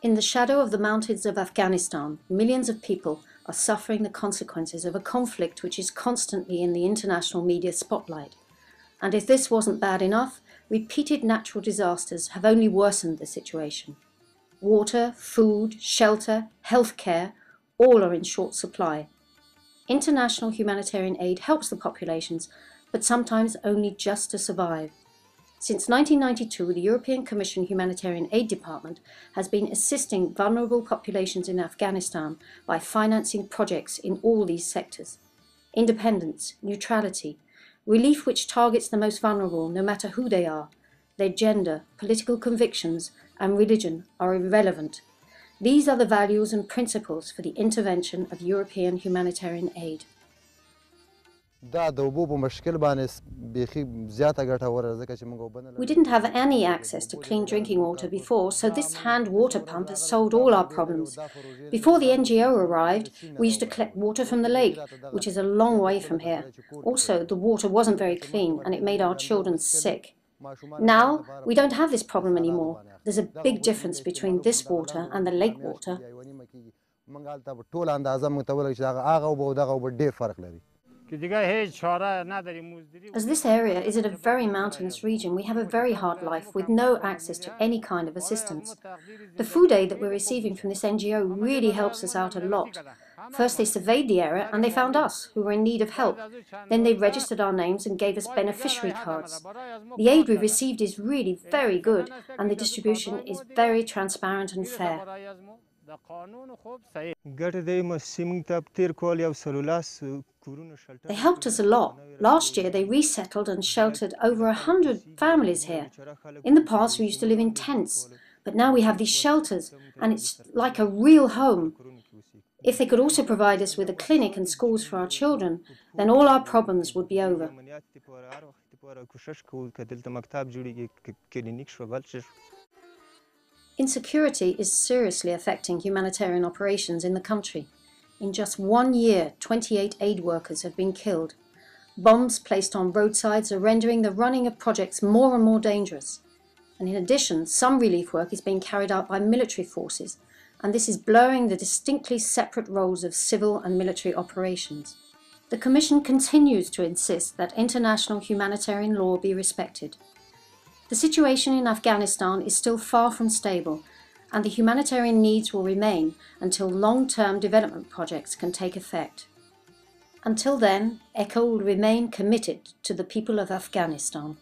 In the shadow of the mountains of Afghanistan, millions of people are suffering the consequences of a conflict which is constantly in the international media spotlight. And if this wasn't bad enough, repeated natural disasters have only worsened the situation. Water, food, shelter, healthcare, all are in short supply. International humanitarian aid helps the populations, but sometimes only just to survive. Since 1992, the European Commission Humanitarian Aid Department has been assisting vulnerable populations in Afghanistan by financing projects in all these sectors. Independence, neutrality, relief which targets the most vulnerable no matter who they are, their gender, political convictions and religion are irrelevant. These are the values and principles for the intervention of European humanitarian aid. We didn't have any access to clean drinking water before, so this hand water pump has solved all our problems. Before the NGO arrived, we used to collect water from the lake, which is a long way from here. Also, the water wasn't very clean and it made our children sick. Now, we don't have this problem anymore. There's a big difference between this water and the lake water. As this area is in a very mountainous region, we have a very hard life with no access to any kind of assistance. The food aid that we're receiving from this NGO really helps us out a lot. First they surveyed the area and they found us, who were in need of help. Then they registered our names and gave us beneficiary cards. The aid we received is really very good and the distribution is very transparent and fair. They helped us a lot. Last year they resettled and sheltered over 100 families here. In the past we used to live in tents, but now we have these shelters and it's like a real home. If they could also provide us with a clinic and schools for our children, then all our problems would be over. Insecurity is seriously affecting humanitarian operations in the country. In just 1 year, 28 aid workers have been killed. Bombs placed on roadsides are rendering the running of projects more and more dangerous. And in addition, some relief work is being carried out by military forces, and this is blurring the distinctly separate roles of civil and military operations. The Commission continues to insist that international humanitarian law be respected. The situation in Afghanistan is still far from stable, and the humanitarian needs will remain until long-term development projects can take effect. Until then, ECHO will remain committed to the people of Afghanistan.